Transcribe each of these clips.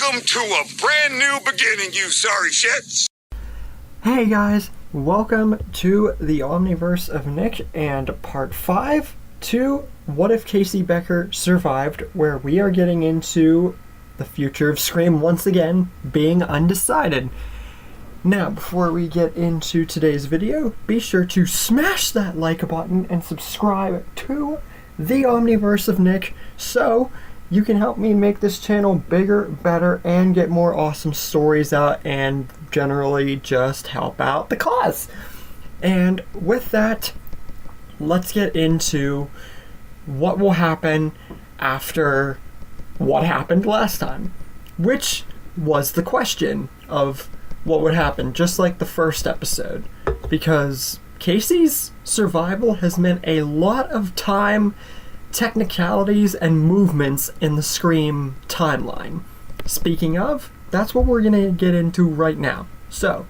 Welcome to a brand new beginning, you sorry shits! Hey guys, welcome to the Omniverse of Nick and part 5 to What If Casey Becker Survived, where we are getting into the future of Scream once again being undecided. Now, before we get into today's video, be sure to smash that like button and subscribe to the Omniverse of Nick so you can help me make this channel bigger, better, and get more awesome stories out and generally just help out the cause. And with that, let's get into what will happen after what happened last time, which was the question of what would happen, just like the first episode, because Casey's survival has meant a lot of time, technicalities, and movements in the Scream timeline. Speaking of, that's what we're gonna get into right now. So,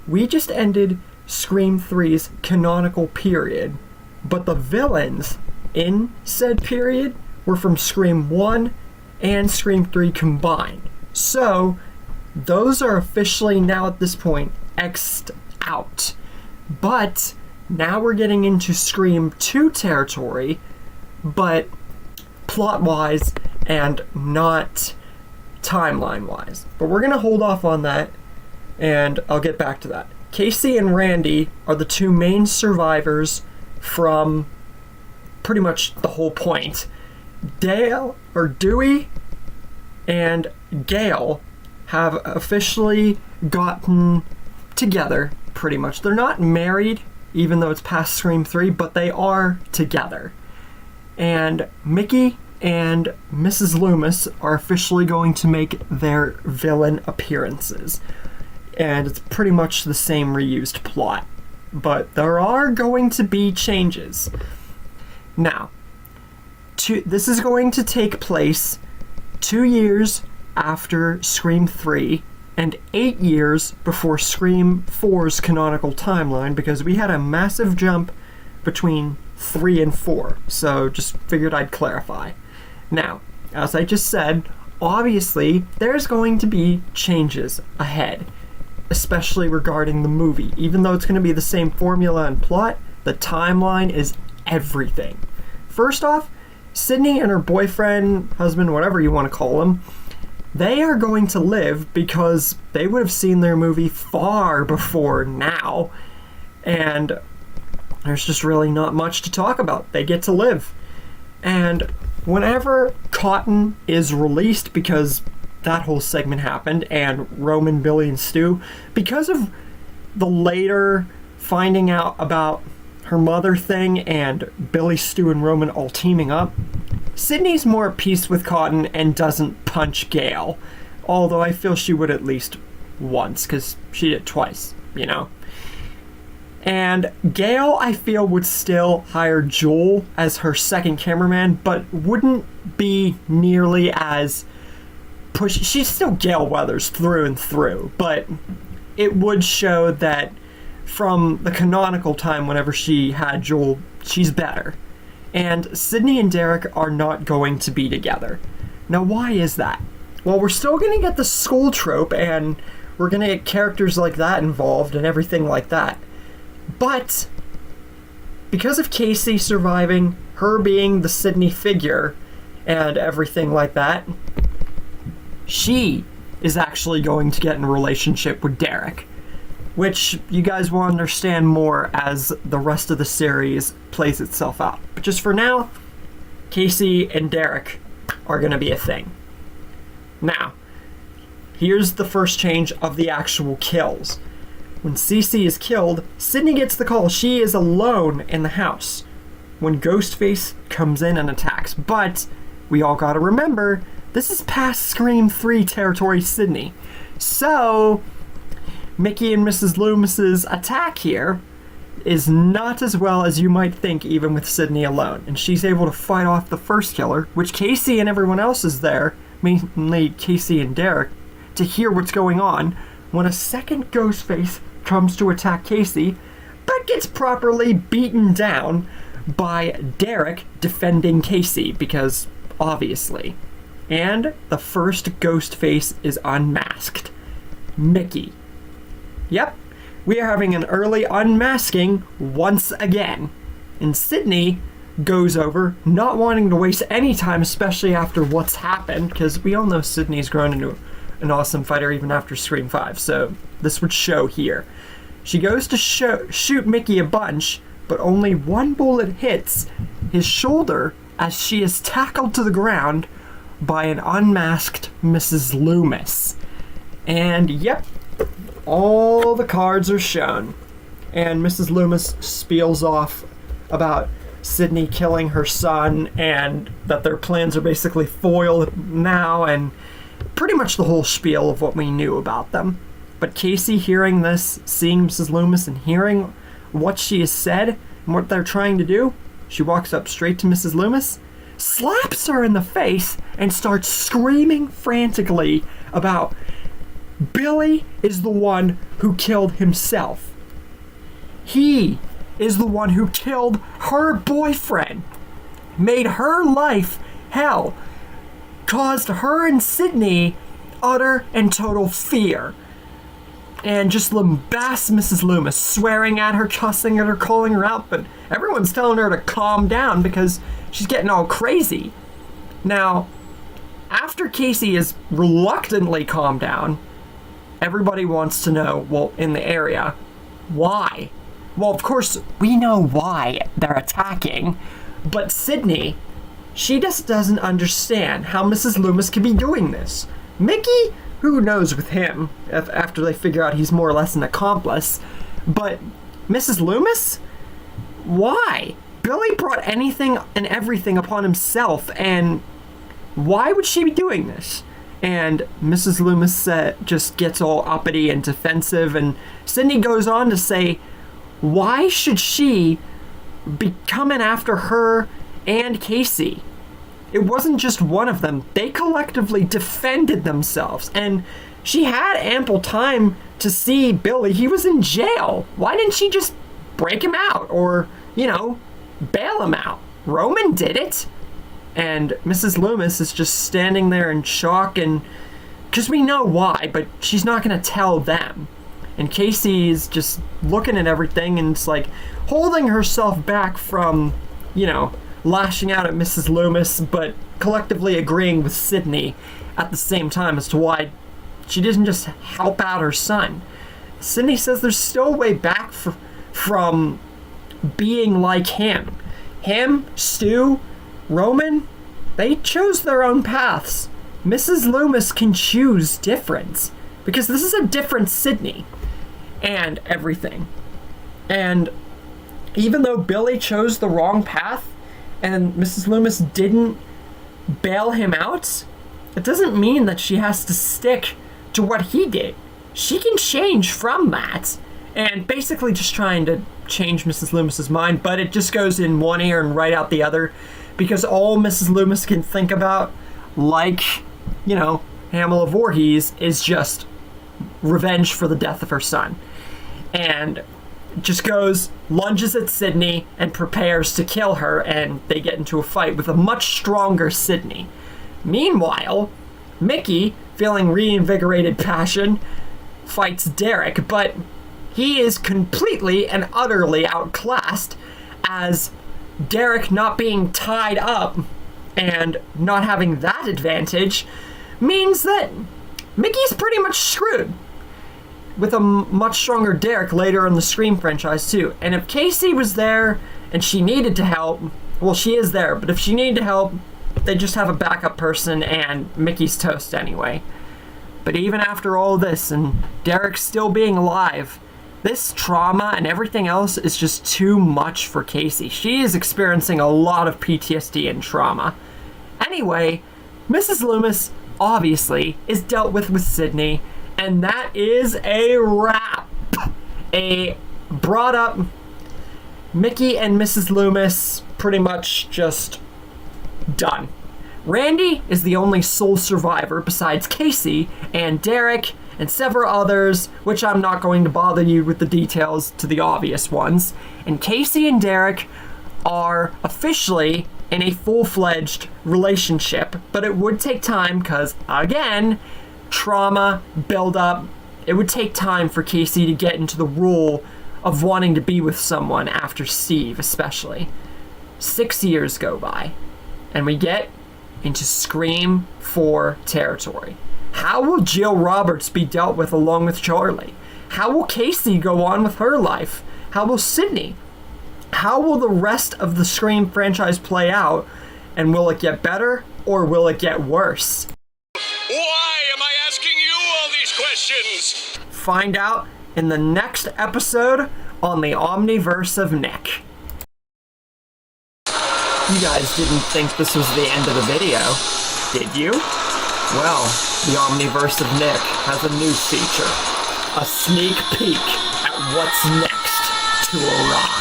we just ended Scream 3's canonical period, but the villains in said period were from Scream 1 and Scream 3 combined. So, those are officially now at this point X'd out. But now we're getting into Scream 2 territory, but plot-wise and not timeline-wise. But we're gonna hold off on that, and I'll get back to that. Casey and Randy are the two main survivors from pretty much the whole point. Dewey and Gail have officially gotten together, pretty much. They're not married, even though it's past Scream 3, but they are together. And Mickey and Mrs. Loomis are officially going to make their villain appearances. And it's pretty much the same reused plot. But there are going to be changes. Now, this is going to take place 2 years after Scream 3 and 8 years before Scream 4's canonical timeline, because we had a massive jump between 3 and 4, so just figured I'd clarify. Now, as I just said, obviously there's going to be changes ahead, especially regarding the movie. Even though it's going to be the same formula and plot, the timeline is everything. First off, Sydney and her boyfriend, husband, whatever you want to call him, they are going to live because they would have seen their movie far before now, and there's just really not much to talk about. They get to live. And whenever Cotton is released, because that whole segment happened, and Roman, Billy, and Stu, because of the later finding out about her mother thing and Billy, Stu, and Roman all teaming up, Sydney's more at peace with Cotton and doesn't punch Gail. Although I feel she would at least once, because she did twice, you know? And Gail, I feel, would still hire Joel as her second cameraman, but wouldn't be nearly as pushy. She's still Gail Weathers through and through, but it would show that from the canonical time whenever she had Joel, she's better. And Sydney and Derek are not going to be together. Now, why is that? Well, we're still going to get the school trope, and we're going to get characters like that involved and everything like that. But because of Casey surviving, her being the Sydney figure and everything like that, she is actually going to get in a relationship with Derek, which you guys will understand more as the rest of the series plays itself out. But just for now, Casey and Derek are going to be a thing. Now, here's the first change of the actual kills. When Cece is killed, Sydney gets the call. She is alone in the house when Ghostface comes in and attacks. But we all gotta remember, this is past Scream 3 territory Sydney. So, Mickey and Mrs. Loomis's attack here is not as well as you might think, even with Sydney alone. And she's able to fight off the first killer, which Casey and everyone else is there, mainly Casey and Derek, to hear what's going on, when a second Ghostface comes to attack Casey, but gets properly beaten down by Derek defending Casey, because obviously. And the first ghost face is unmasked. Mickey. Yep, we are having an early unmasking once again. And Sydney goes over, not wanting to waste any time, especially after what's happened, because we all know Sydney's grown into an awesome fighter even after Scream 5, so this would show here. She goes to shoot Mickey a bunch, but only one bullet hits his shoulder as she is tackled to the ground by an unmasked Mrs. Loomis. And yep, all the cards are shown. And Mrs. Loomis spiels off about Sydney killing her son and that their plans are basically foiled now, and pretty much the whole spiel of what we knew about them. But Casey, hearing this, seeing Mrs. Loomis and hearing what she has said and what they're trying to do, she walks up straight to Mrs. Loomis, slaps her in the face, and starts screaming frantically about Billy is the one who killed himself. He is the one who killed her boyfriend, made her life hell, caused her and Sydney utter and total fear, and just lambasts Mrs. Loomis, swearing at her, cussing at her, calling her out, but everyone's telling her to calm down because she's getting all crazy. Now, after Casey is reluctantly calmed down, everybody wants to know, well, in the area, why? Well, of course, we know why they're attacking, but Sydney, she just doesn't understand how Mrs. Loomis could be doing this. Mickey, who knows with him, after they figure out he's more or less an accomplice, but Mrs. Loomis? Why? Billy brought anything and everything upon himself, and why would she be doing this? And Mrs. Loomis just gets all uppity and defensive, and Sydney goes on to say, why should she be coming after her and Casey? It wasn't just one of them. They collectively defended themselves, and she had ample time to see Billy. He was in jail. Why didn't she just break him out or, bail him out? Roman did it. And Mrs. Loomis is just standing there in shock, and because we know why, but she's not going to tell them. And Casey's just looking at everything and it's like holding herself back from, lashing out at Mrs. Loomis, but collectively agreeing with Sydney at the same time as to why she didn't just help out her son. Sydney says there's still a way back from being like him. Him, Stu, Roman, they chose their own paths. Mrs. Loomis can choose different, because this is a different Sydney and everything. And even though Billy chose the wrong path and Mrs. Loomis didn't bail him out, it doesn't mean that she has to stick to what he did. She can change from that, and basically just trying to change Mrs. Loomis's mind, but it just goes in one ear and right out the other, because all Mrs. Loomis can think about, like, Hamel of Voorhees, is just revenge for the death of her son. And just goes, lunges at Sydney, and prepares to kill her, and they get into a fight with a much stronger Sydney. Meanwhile, Mickey, feeling reinvigorated passion, fights Derek, but he is completely and utterly outclassed, as Derek not being tied up and not having that advantage means that Mickey's pretty much screwed, with a much stronger Derek later in the Scream franchise too. And if Casey was there and she needed to help, well, she is there, but if she needed to help, they just have a backup person and Mickey's toast anyway. But even after all this and Derek still being alive, this trauma and everything else is just too much for Casey. She is experiencing a lot of PTSD and trauma. Anyway, Mrs. Loomis obviously is dealt with Sydney, and that is a wrap. Brought up Mickey and Mrs. Loomis pretty much just done. Randy is the only sole survivor besides Casey and Derek and several others, which I'm not going to bother you with the details to the obvious ones. And Casey and Derek are officially in a full-fledged relationship, but it would take time because, again, trauma, build-up. It would take time for Casey to get into the rule of wanting to be with someone after Steve, especially. 6 years go by, and we get into Scream 4 territory. How will Jill Roberts be dealt with along with Charlie? How will Casey go on with her life? How will Sydney? How will the rest of the Scream franchise play out? And will it get better or will it get worse? Why am I asking you all these questions? Find out in the next episode on the Omniverse of Nick. You guys didn't think this was the end of the video, did you? Well, the Omniverse of Nick has a new feature. A sneak peek at what's next to arrive.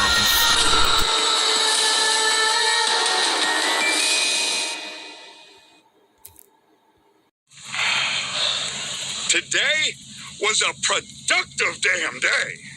Today was a productive damn day.